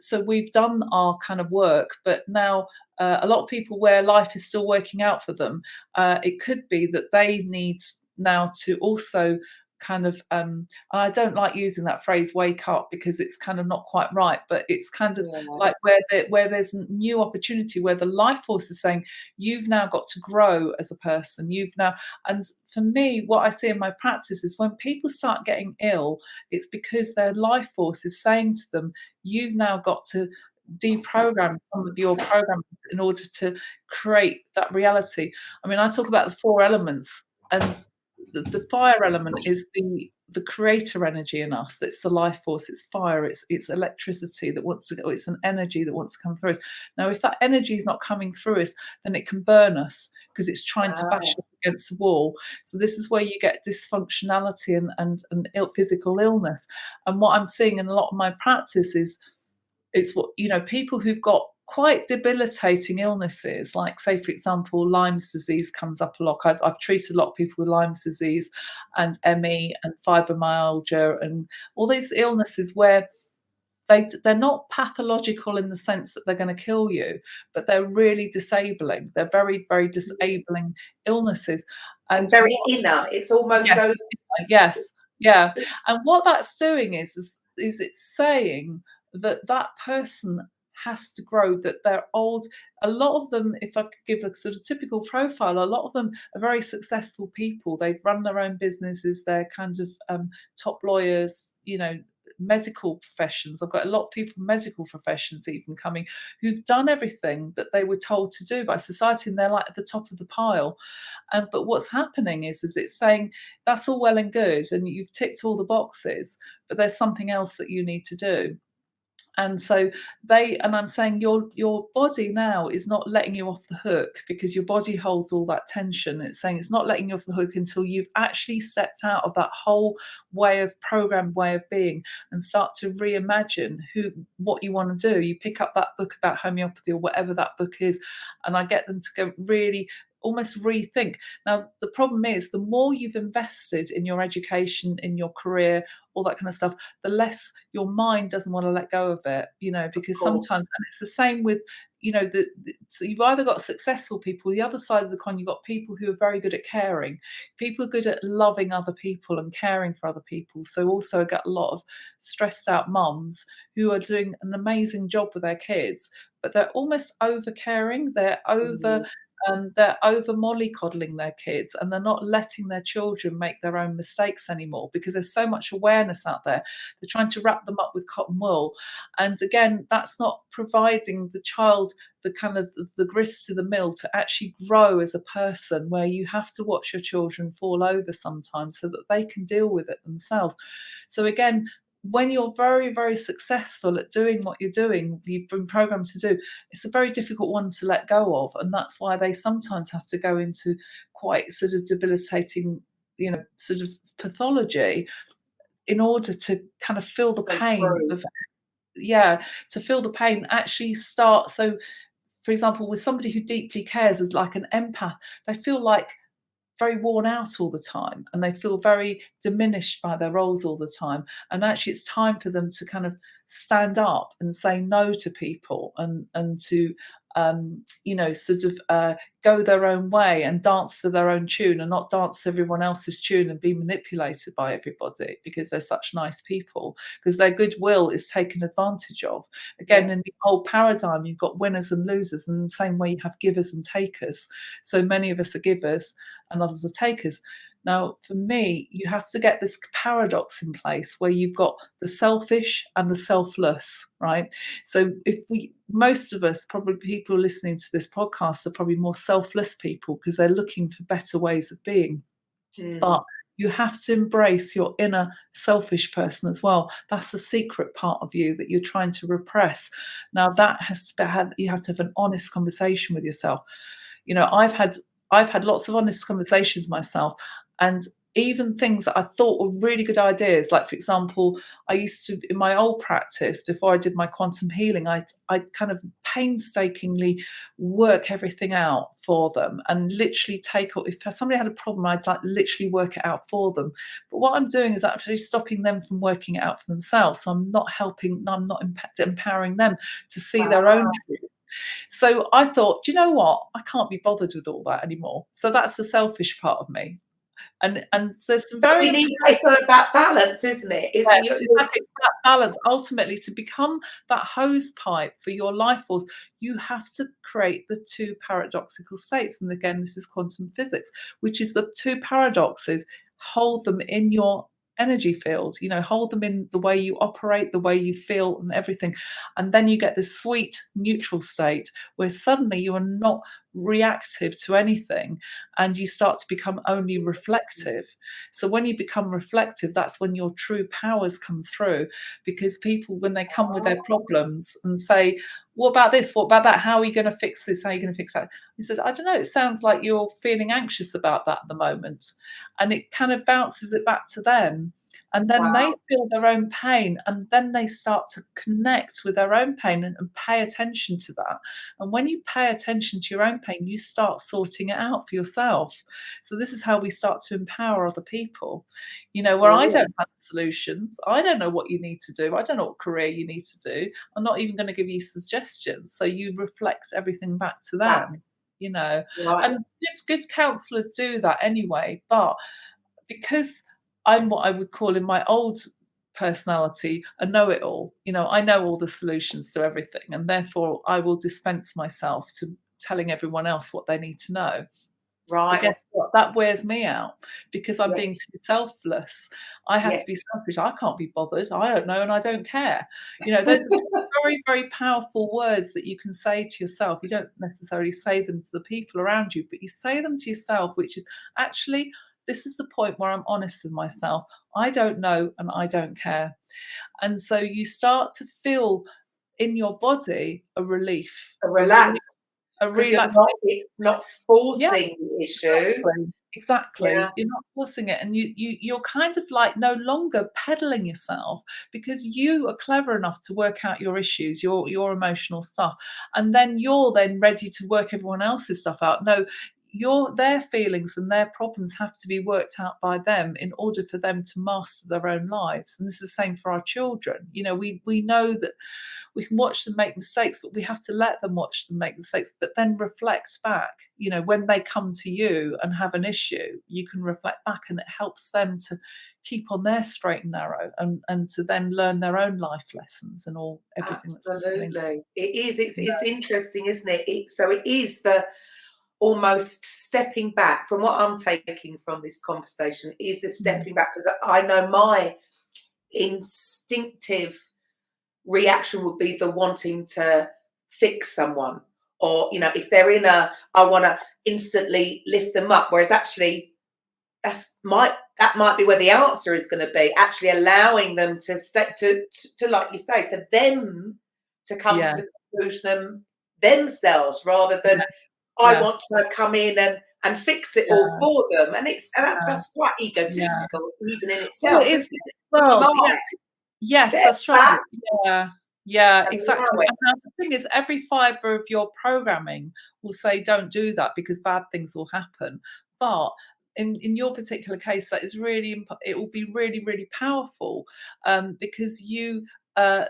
so we've done our kind of work, but now a lot of people where life is still working out for them, it could be that they need now to also kind of I don't like using that phrase wake up, because it's kind of not quite right, but it's kind of like where there's new opportunity, where the life force is saying you've now got to grow as a person, and for me, what I see in my practice is when people start getting ill, it's because their life force is saying to them, you've now got to deprogram some of your programs in order to create that reality. I mean, I talk about the 4 elements, and the fire element is the creator energy in us. It's the life force. It's fire. It's electricity that wants to go. It's an energy that wants to come through us. Now, if that energy is not coming through us, then it can burn us because it's trying to bash up against the wall. So this is where you get dysfunctionality and physical illness. And what I'm seeing in a lot of my practice is what, people who've got quite debilitating illnesses, like, say, for example, Lyme's disease comes up a lot. I've treated a lot of people with Lyme's disease and ME and fibromyalgia and all these illnesses where they're not pathological in the sense that they're going to kill you, but they're really disabling. They're very, very disabling illnesses. And very inner. It's almost yes, those. Yes, yeah. And what that's doing is it's saying that person has to grow, that they're old. A lot of them, if I could give a sort of typical profile, a lot of them are very successful people. They've run their own businesses. They're kind of top lawyers, medical professions. I've got a lot of people from medical professions even coming who've done everything that they were told to do by society, and they're like at the top of the pile. But what's happening is it's saying that's all well and good, and you've ticked all the boxes, but there's something else that you need to do. And so I'm saying your body now is not letting you off the hook, because your body holds all that tension. It's saying it's not letting you off the hook until you've actually stepped out of that whole programmed way of being and start to reimagine what you want to do. You pick up that book about homeopathy or whatever that book is, and I get them to go really almost rethink. Now, the problem is the more you've invested in your education, in your career, all that kind of stuff, the less your mind doesn't want to let go of it, because sometimes, and it's the same with, so you've either got successful people, the other side of the coin, you've got people who are very good at caring, people are good at loving other people and caring for other people. So also I got a lot of stressed out mums who are doing an amazing job with their kids, but they're almost over caring, they're over mollycoddling their kids, and they're not letting their children make their own mistakes anymore because there's so much awareness out there. They're trying to wrap them up with cotton wool. And again, that's not providing the child the kind of the grist to the mill to actually grow as a person, where you have to watch your children fall over sometimes so that they can deal with it themselves. So again, when you're very, very successful at doing what you're doing, you've been programmed to do, it's a very difficult one to let go of. And that's why they sometimes have to go into quite sort of debilitating, sort of pathology in order to kind of feel the pain to feel the pain, actually start. So, for example, with somebody who deeply cares, as like an empath, they feel like very worn out all the time, and they feel very diminished by their roles all the time. And actually it's time for them to kind of stand up and say no to people and to go their own way and dance to their own tune and not dance to everyone else's tune and be manipulated by everybody because they're such nice people, because their goodwill is taken advantage of. Again, in the whole paradigm, you've got winners and losers, and the same way you have givers and takers. So many of us are givers and others are takers. Now, for me, you have to get this paradox in place where you've got the selfish and the selfless, right? So most of us, probably people listening to this podcast, are probably more selfless people because they're looking for better ways of being. But you have to embrace your inner selfish person as well. That's the secret part of you that you're trying to repress. Now, that you have to have an honest conversation with yourself. I've had lots of honest conversations myself, and even things that I thought were really good ideas. Like, for example, I used to, in my old practice, before I did my quantum healing, I'd kind of painstakingly work everything out for them and literally if somebody had a problem, I'd like literally work it out for them. But what I'm doing is actually stopping them from working it out for themselves. So I'm not empowering them to see their own truth. So I thought, do you know what? I can't be bothered with all that anymore. So that's the selfish part of me. And there's some very... It's all about balance, isn't it? Exactly, that balance. Ultimately, to become that hose pipe for your life force, you have to create the 2 paradoxical states. And again, this is quantum physics, which is the 2 paradoxes. Hold them in your energy field, hold them in the way you operate, the way you feel and everything. And then you get this sweet neutral state where suddenly you are not reactive to anything, and you start to become only reflective. So when you become reflective, that's when your true powers come through, because people, when they come with their problems and say, what about this? What about that? How are you going to fix this? How are you going to fix that? He said, I don't know. It sounds like you're feeling anxious about that at the moment. And it kind of bounces it back to them. And then they feel their own pain, and then they start to connect with their own pain and pay attention to that. And when you pay attention to your own pain, you start sorting it out for yourself. So this is how we start to empower other people. Where I don't have the solutions, I don't know what you need to do. I don't know what career you need to do. I'm not even going to give you suggestions. So you reflect everything back to them, and good counsellors do that anyway. But because I'm what I would call in my old personality a know-it-all, I know all the solutions to everything, and therefore I will dispense myself to telling everyone else what they need to know. But guess what? That wears me out, because I'm being too selfless. I have to be selfish. I can't be bothered. I don't know, and I don't care. Those are very, very powerful words that you can say to yourself. You don't necessarily say them to the people around you, but you say them to yourself, which is actually, this is the point where I'm honest with myself. I don't know, and I don't care. And so you start to feel in your body a relief, a relax. It's not forcing the issue. Exactly. Yeah. You're not forcing it, and you're kind of like no longer peddling yourself, because you are clever enough to work out your issues, your emotional stuff, and then you're then ready to work everyone else's stuff out. No, their feelings and their problems have to be worked out by them in order for them to master their own lives. And this is the same for our children. We know that we can watch them make mistakes, but we have to let them watch them make mistakes, but then reflect back. When they come to you and have an issue, you can reflect back, and it helps them to keep on their straight and narrow, and to then learn their own life lessons and everything. Absolutely. That's happening. It is. It's interesting, isn't it? So it is the almost stepping back from what I'm taking from this conversation, is the stepping back, because I know my instinctive reaction would be the wanting to fix someone, or if they're I want to instantly lift them up, whereas actually that might be where the answer is going to be, actually allowing them to step to like you say, for them to come to the conclusion themselves, rather than I want to come in and fix it all for them. And that's quite egotistical even in itself. Yes, that's right. Yeah, exactly. And the thing is, every fibre of your programming will say, don't do that, because bad things will happen. But in your particular case, that is it will be really, really powerful, because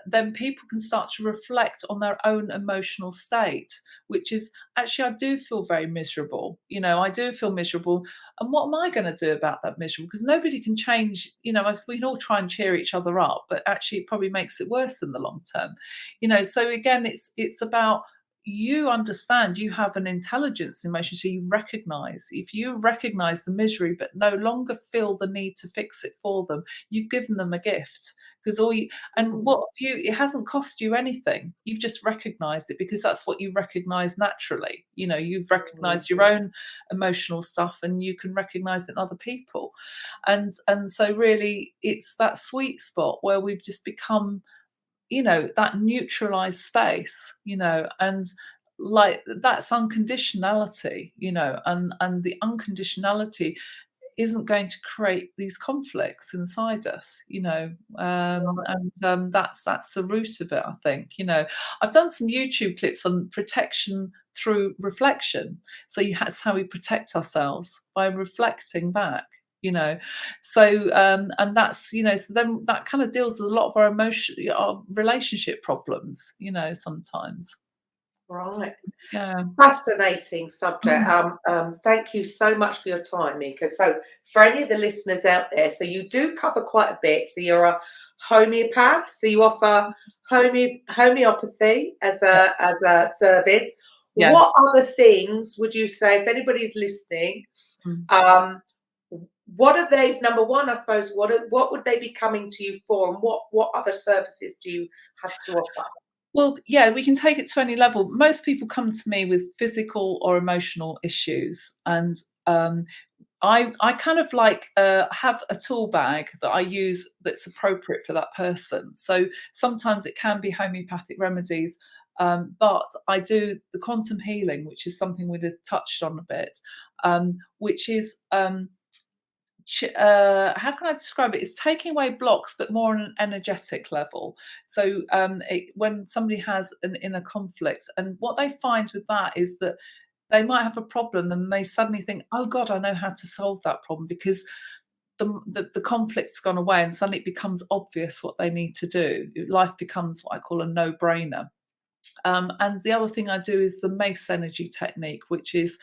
then people can start to reflect on their own emotional state, which is, actually, I do feel very miserable. I do feel miserable. And what am I going to do about that miserable? Because nobody can change, we can all try and cheer each other up, but actually it probably makes it worse in the long term. So again, it's about, you understand you have an intelligence emotion, so you recognize. If you recognize the misery but no longer feel the need to fix it for them, you've given them a gift. Because it hasn't cost you anything. You've just recognized it, because that's what you recognize naturally. You've recognized your own emotional stuff, and you can recognize it in other people. And so really it's that sweet spot where we've just become, that neutralized space, and like, that's unconditionality, and the unconditionality isn't going to create these conflicts inside us, and that's the root of it, I think. I've done some YouTube clips on protection through reflection. So that's how we protect ourselves, by reflecting back. So and that's, so then that kind of deals with a lot of our relationship problems, sometimes. Right. Yeah. Fascinating subject. Thank you so much for your time, Meike. So for any of the listeners out there, so you do cover quite a bit. So you're a homeopath, so you offer homeopathy as a service. Yes. What other things would you say, if anybody's listening, what are they, number one, I suppose, what would they be coming to you for, and what other services do you have to offer? Well, yeah, we can take it to any level. Most people come to me with physical or emotional issues, and I kind of like have a tool bag that I use that's appropriate for that person. So sometimes it can be homeopathic remedies, but I do the quantum healing, which is something we just touched on a bit, which is how can I describe it? It's taking away blocks, but more on an energetic level. So when somebody has an inner conflict, and what they find with that is that they might have a problem and they suddenly think, oh God, I know how to solve that problem, because the conflict's gone away and suddenly it becomes obvious what they need to do. Life becomes what I call a no-brainer. And the other thing I do is the mace energy technique, which is,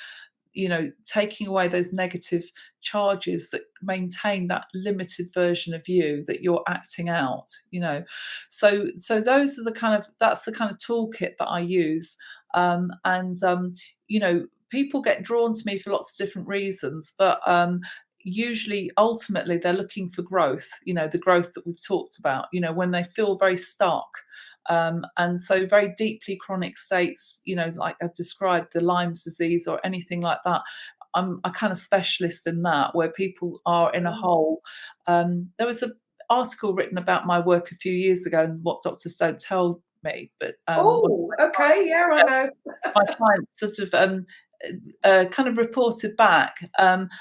taking away those negative charges that maintain that limited version of you that you're acting out. So those are that's the kind of toolkit that I use. People get drawn to me for lots of different reasons, but usually ultimately they're looking for growth, the growth that we've talked about, when they feel very stuck. And so very deeply chronic states, like I've described, the Lyme's disease or anything like that, I'm a kind of specialist in that, where people are in a hole. There was an article written about my work a few years ago, and what doctors don't tell me, but Oh, okay, yeah, I know. my client sort of kind of reported back, and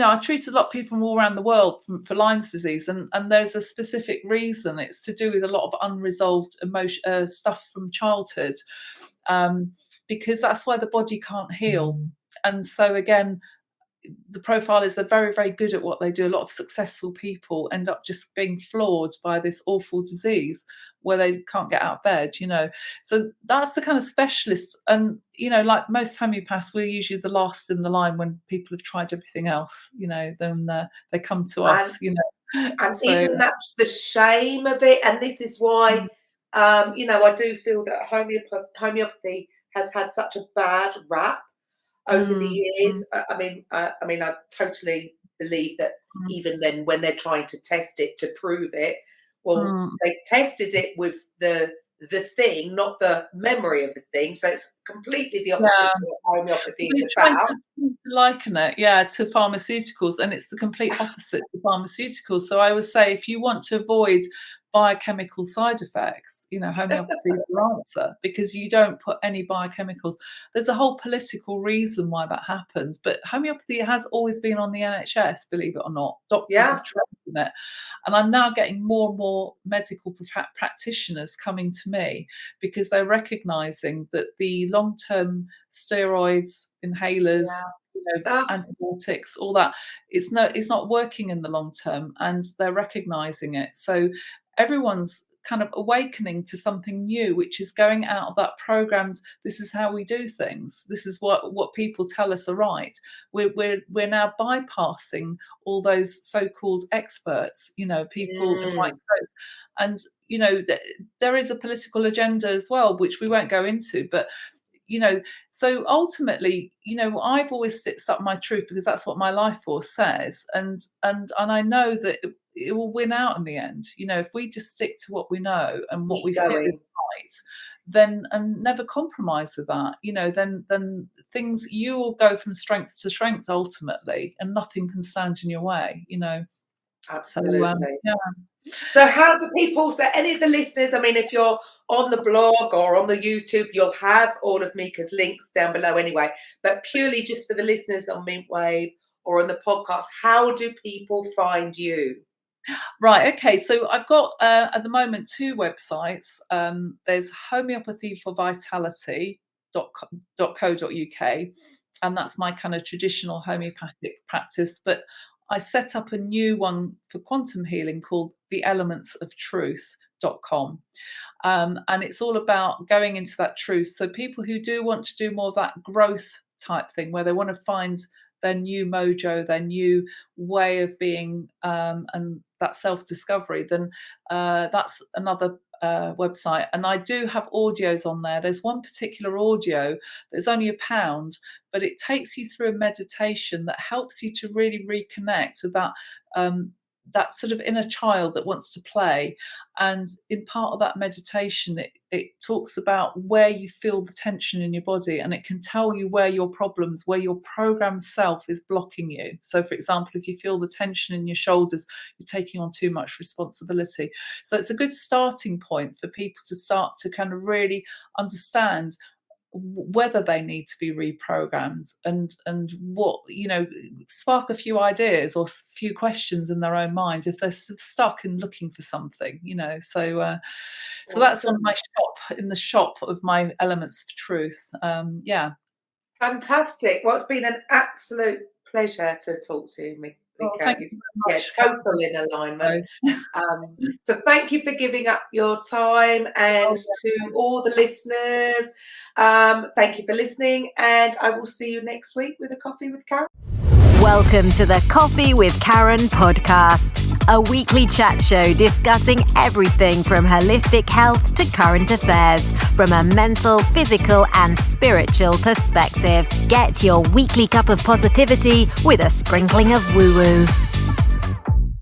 I treat a lot of people from all around the world for Lyme's disease, and there's a specific reason. It's to do with a lot of unresolved emotion stuff from childhood, because that's why the body can't heal. And so again, the profilers are very, very good at what they do. A lot of successful people end up just being floored by this awful disease where they can't get out of bed, So that's the kind of specialist. And, like most homeopaths, we're usually the last in the line when people have tried everything else, then they come to us, And So, isn't that the shame of it? And this is why, I do feel that homeopathy has had such a bad rap over the mm, years. mm, I totally believe that mm, even then, when they're trying to test it to prove it, well, mm. they tested it with the thing, not the memory of the thing. So it's completely the opposite Yeah. to what homeopathy We're is trying about. to liken it, to pharmaceuticals, and it's the complete opposite to pharmaceuticals. So I would say, if you want to avoid biochemical side effects, homeopathy is your answer, because you don't put any biochemicals. There's a whole political reason why that happens, but homeopathy has always been on the NHS, believe it or not. Doctors Yeah, have trained in it. And I'm now getting more and more medical practitioners coming to me, because they're recognizing that the long-term steroids, inhalers, yeah. Ah, antibiotics, all that, it's not working in the long term, and they're recognizing it. So everyone's kind of awakening to something new, which is going out of that programmed, this is how we do things, this is what people tell us are right. We're now bypassing all those so-called experts, people in white mm, coats. And there is a political agenda as well, which we won't go into, but so ultimately, I've always stuck my truth, because that's what my life force says, and I know that it will win out in the end. If we just stick to what we know and what we keep feel is going. right, then, and never compromise with that, then things, you will go from strength to strength ultimately, and nothing can stand in your way. So Absolutely. yeah. So how do people, so any of the listeners, if you're on the blog or on the YouTube, you'll have all of Meike's links down below anyway, but purely just for the listeners on Mintwave or on the podcast, how do people find you? Right. Okay. So I've got at the moment two websites. There's homeopathy for vitality.co.uk, and that's my kind of traditional homeopathic practice. But I set up a new one for quantum healing called the elements of truth.com. And it's all about going into that truth. So people who do want to do more of that growth type thing, where they want to find their new mojo, their new way of being, and that self-discovery, then that's another website, and I do have audios on there. There's one particular audio that's only £1, but it takes you through a meditation that helps you to really reconnect with that sort of inner child that wants to play. And in part of that meditation, it talks about where you feel the tension in your body, and it can tell you where your problems, where your programmed self is blocking you. So for example, if you feel the tension in your shoulders, you're taking on too much responsibility. So it's a good starting point for people to start to kind of really understand whether they need to be reprogrammed, and what, spark a few ideas or a few questions in their own minds if they're sort of stuck and looking for something, so that's on my shop, in the shop of my elements of truth. Fantastic. Well, it's been an absolute pleasure to talk to you, Meike. Thank you very much. Total in alignment. So thank you for giving up your time, and to all the listeners, thank you for listening, and I will see you next week with a Coffee with Karen. Welcome to the Coffee with Karen podcast, a weekly chat show discussing everything from holistic health to current affairs from a mental, physical and spiritual perspective. Get your weekly cup of positivity with a sprinkling of woo-woo.